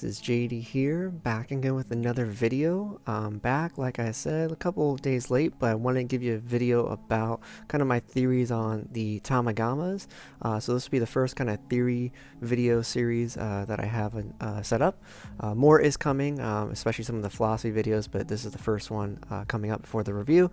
guys, it's JD here, back again with another video. Back, like I said, a couple of days late, but I wanted to give you a video about kind of my theories on the Tamagamas. So this will be the first kind of theory video series that I have set up. More is coming, especially some of the philosophy videos, but this is the first one coming up before the review.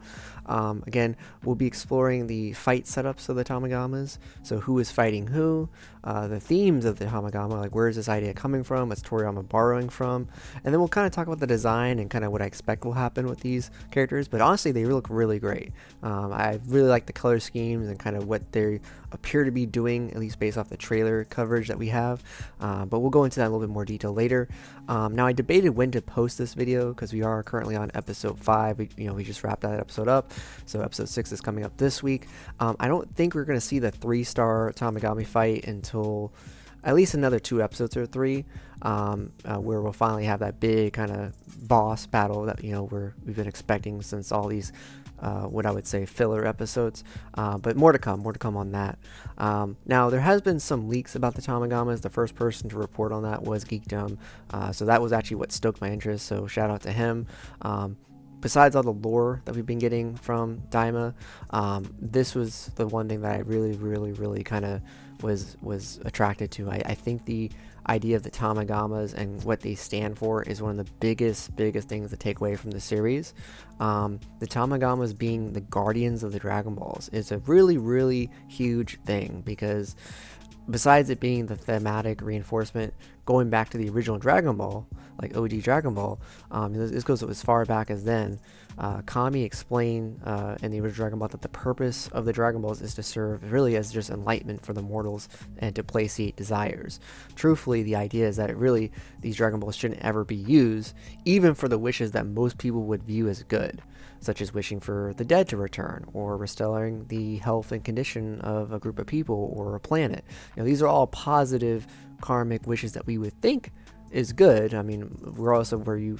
Again, we'll be exploring the fight setups of the Tamagamas, so who is fighting who, the themes of the Tamagama, like where is this idea coming from, what's Toriyama borrowing from, and then we'll kind of talk about the design and kind of what I expect will happen with these characters. But honestly, they look really great. I really like the color schemes and kind of what they appear to be doing, at least based off the trailer coverage that we have, but we'll go into that in a little bit more detail later. Now I debated when to post this video because we are currently on episode 5. We just wrapped that episode up, so episode 6 is coming up this week. I don't think we're going to see the 3-star Tamagami fight until at least another 2 episodes or 3, where we'll finally have that big kind of boss battle that we've been expecting since all these what I would say filler episodes, but more to come on that. Now there has been some leaks about the Tamagamas. The first person to report on that was Geekdom, so that was actually what stoked my interest, so shout out to him. Besides all the lore that we've been getting from Daima, this was the one thing that I really kind of was attracted to. I think the idea of the Tamagamas and what they stand for is one of the biggest things to take away from the series. The Tamagamas being the guardians of the Dragon Balls is a really huge thing, because besides it being the thematic reinforcement going back to the original Dragon Ball, like OG Dragon Ball, this goes as far back as then. Kami explained in the original Dragon Ball that the purpose of the Dragon Balls is to serve really as just enlightenment for the mortals and to placiate desires. Truthfully, the idea is that these Dragon Balls shouldn't ever be used, even for the wishes that most people would view as good, such as wishing for the dead to return, or restoring the health and condition of a group of people or a planet. These are all positive karmic wishes that we would think is good. I mean, regardless of where you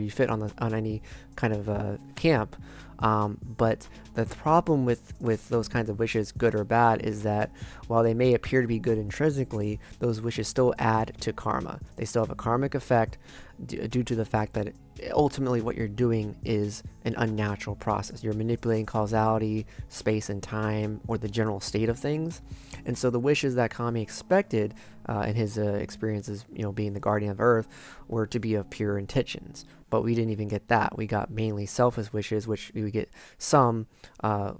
fit on any kind of camp. But the problem with those kinds of wishes, good or bad, is that while they may appear to be good intrinsically, those wishes still add to karma. They still have a karmic effect due to the fact that ultimately what you're doing is an unnatural process. You're manipulating causality, space and time, or the general state of things. And so the wishes that Kami expected in his experiences, being the guardian of Earth, were to be of pure intentions. But we didn't even get that. We got mainly selfish wishes, which we get some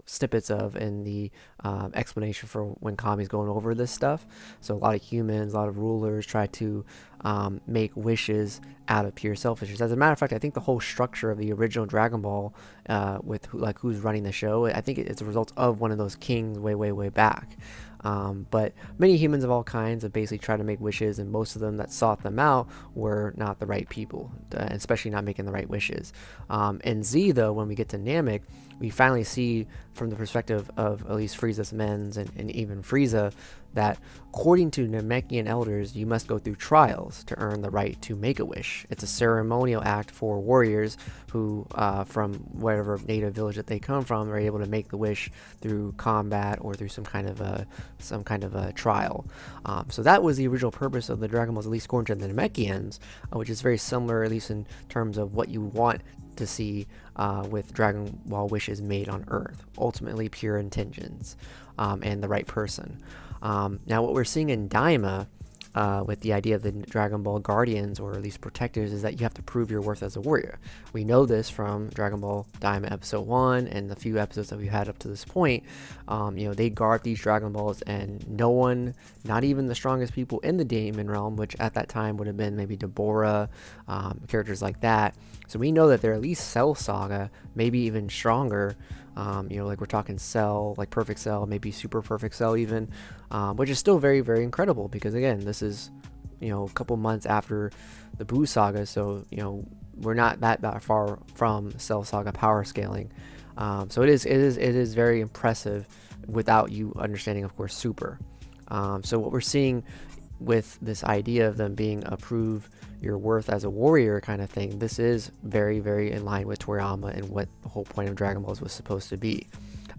snippets of in the explanation for when Kami's going over this stuff. So a lot of humans, a lot of rulers try to make wishes out of pure selfishness. As a matter of fact, I think the whole structure of the original Dragon Ball, with who's running the show, I think it's a result of one of those kings way back. But many humans of all kinds have basically tried to make wishes, and most of them that sought them out were not the right people, especially not making the right wishes. In Z, though, when we get to Namek, we finally see from the perspective of at least Frieza's men's and even Frieza, that according to Namekian elders, you must go through trials to earn the right to make a wish. It's a ceremonial act for warriors who, from whatever native village that they come from, are able to make the wish through combat or through some kind of a trial. So that was the original purpose of the Dragon Balls, at least according to the Namekians, which is very similar, at least in terms of what you want to see with Dragon Ball wishes made on Earth. Ultimately, pure intentions and the right person. Now, what we're seeing in Daima, with the idea of the Dragon Ball Guardians, or at least protectors, is that you have to prove your worth as a warrior. We know this from Dragon Ball Daima episode 1 and the few episodes that we've had up to this point. They guard these Dragon Balls, and no one, not even the strongest people in the Demon Realm, which at that time would have been maybe Deborah, characters like that. So we know that they're at least Cell Saga, maybe even stronger. Like we're talking Cell, like Perfect Cell, maybe Super Perfect Cell even, which is still very incredible, because again, this is a couple months after the Buu Saga, so we're not that far from Cell Saga power scaling. So it is very impressive without you understanding, of course, Super. So what we're seeing with this idea of them being a prove your worth as a warrior kind of thing, this is very in line with Toriyama and what the whole point of Dragon Balls was supposed to be.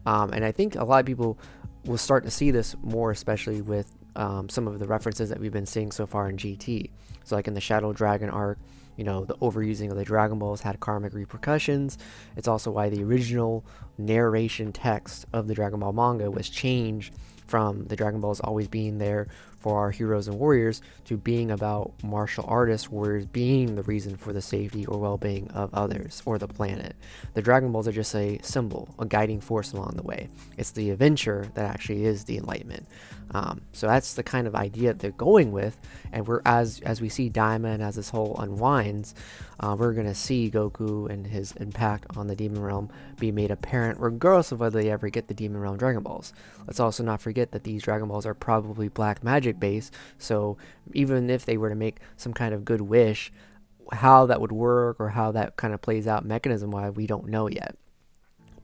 And I think a lot of people will start to see this more, especially with some of the references that we've been seeing so far in GT. So like in the Shadow Dragon arc, you know, the overusing of the Dragon Balls had karmic repercussions. It's also why the original narration text of the Dragon Ball manga was changed from the Dragon Balls always being there for our heroes and warriors to being about martial artists, warriors being the reason for the safety or well-being of others or the planet. The Dragon Balls are just a symbol, a guiding force along the way. It's the adventure that actually is the enlightenment. So that's the kind of idea they're going with, and we're as we see Daima and as this whole unwinds, we're gonna see Goku and his impact on the Demon Realm be made apparent, regardless of whether they ever get the Demon Realm Dragon Balls. Let's also not forget that these Dragon Balls are probably black magic based, so even if they were to make some kind of good wish, how that would work or how that kind of plays out mechanism wise, we don't know yet.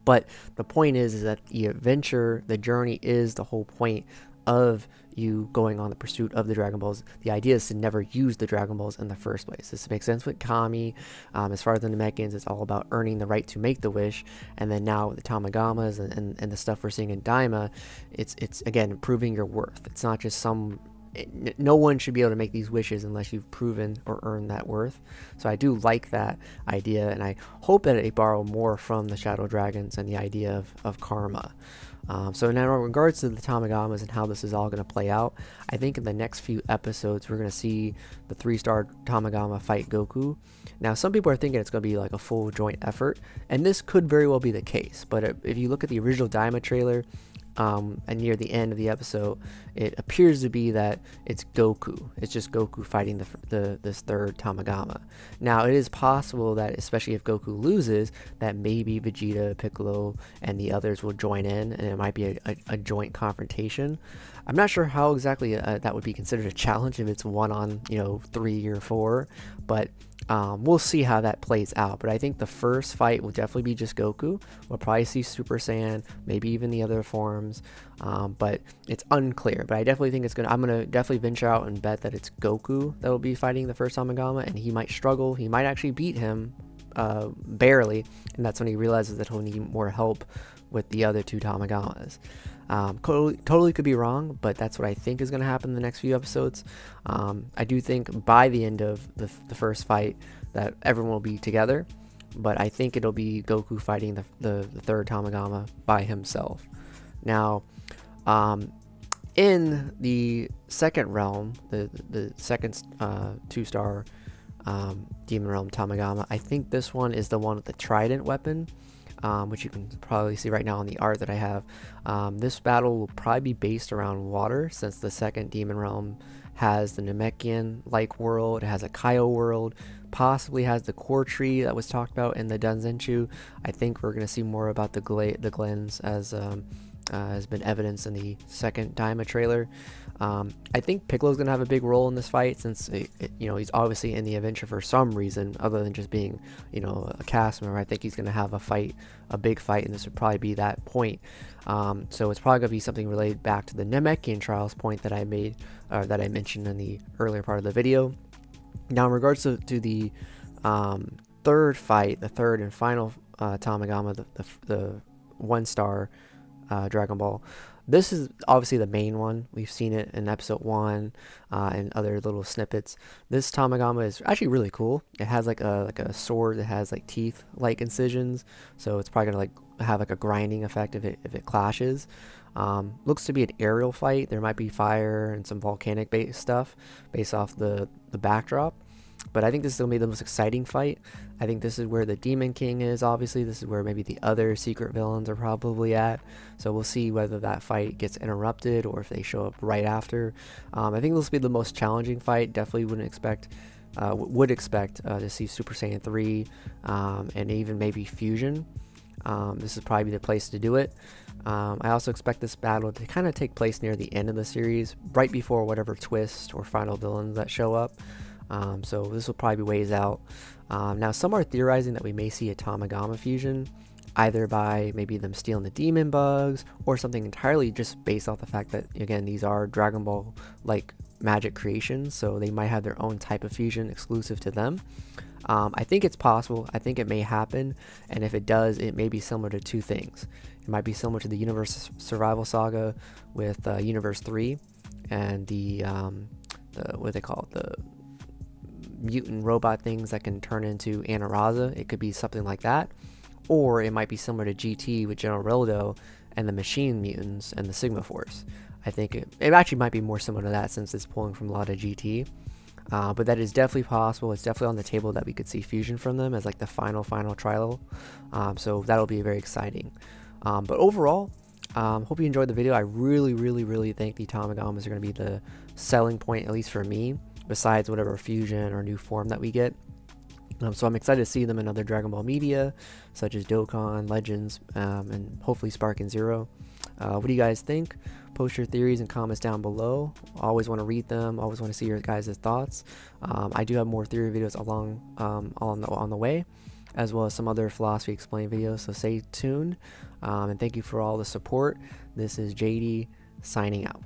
But the point is that the adventure, the journey is the whole point of you going on the pursuit of the Dragon Balls. The idea is to never use the Dragon Balls in the first place. This makes sense with Kami. As far as the Namekians, it's all about earning the right to make the wish. And then now with the Tamagamas and the stuff we're seeing in Daima, it's again proving your worth. It's not just no one should be able to make these wishes unless you've proven or earned that worth. So I do like that idea, and I hope that it borrow more from the Shadow Dragons and the idea of karma. So now in regards to the Tamagamas and how this is all going to play out, I think in the next few episodes we're going to see the 3-star Tamagama fight Goku. Now some people are thinking it's going to be like a full joint effort, and this could very well be the case, but if you look at the original Daima trailer, and near the end of the episode, it appears to be that it's Goku. It's just Goku fighting this third Tamagama. Now, it is possible that, especially if Goku loses, that maybe Vegeta, Piccolo, and the others will join in, and it might be a joint confrontation. I'm not sure how exactly that would be considered a challenge if it's 1 on 3 or 4, but we'll see how that plays out. But I think the first fight will definitely be just Goku. We'll probably see Super Saiyan, maybe even the other forms, but it's unclear. But I definitely think I'm gonna definitely venture out and bet that it's Goku that will be fighting the first Tamagama, and he might struggle. He might actually beat him barely, and that's when he realizes that he'll need more help with the other 2 Tamagamas. Totally could be wrong, but that's what I think is going to happen in the next few episodes. I do think by the end of the first fight that everyone will be together, but I think it'll be Goku fighting the third Tamagama by himself. Now, in the second realm, the second 2-star Demon Realm Tamagama, I think this one is the one with the trident weapon, which you can probably see right now on the art that I have. This battle will probably be based around water, since the second Demon Realm has the Namekian-like world, it has a Kaio world, possibly has the core tree that was talked about in the Danzenshuu. I think we're going to see more about the glens as has been evidenced in the second Daima trailer. I think Piccolo's going to have a big role in this fight, since he's obviously in the adventure for some reason other than just being a cast member. I think he's going to have a big fight, and this would probably be that point. So it's probably going to be something related back to the Namekian trials point that I made, or that I mentioned in the earlier part of the video. Now in regards to the third fight, the third and final Tamagama, the 1-star Dragon Ball, this is obviously the main one. We've seen it in episode 1 and other little snippets. This Tamagama is actually really cool. It has like a sword that has like teeth like incisions, so it's probably gonna have like a grinding effect if it clashes. Looks to be an aerial fight. There might be fire and some volcanic based stuff based off the backdrop. But I think this is going to be the most exciting fight. I think this is where the Demon King is, obviously. This is where maybe the other secret villains are probably at. So we'll see whether that fight gets interrupted or if they show up right after. I think this will be the most challenging fight. Definitely would expect to see Super Saiyan 3 and even maybe Fusion. This is probably the place to do it. I also expect this battle to kind of take place near the end of the series, right before whatever twist or final villains that show up. So this will probably be ways out. Now some are theorizing that we may see a Tamagama fusion, either by maybe them stealing the demon bugs or something entirely just based off the fact that, again, these are Dragon Ball like magic creations, so they might have their own type of fusion exclusive to them. I think it's possible. I think it may happen, and if it does, it may be similar to two things. It might be similar to the Universe Survival Saga with Universe 3 and the what do they call it, the mutant robot things that can turn into Anaraza. It could be something like that, or it might be similar to GT with General Rildo and the Machine Mutants and the Sigma Force. I think it actually might be more similar to that since it's pulling from a lot of GT. But that is definitely possible. It's definitely on the table that we could see fusion from them as like the final trial. So that'll be very exciting. But overall, hope you enjoyed the video. I really think the Tamagamis are going to be the selling point, at least for me, besides whatever fusion or new form that we get. So I'm excited to see them in other Dragon Ball media, such as Dokkan, Legends, and hopefully Spark and Zero. What do you guys think? Post your theories and comments down below. Always want to read them. Always want to see your guys' thoughts. I do have more theory videos along on the way, as well as some other philosophy explained videos. So stay tuned. And thank you for all the support. This is JD signing out.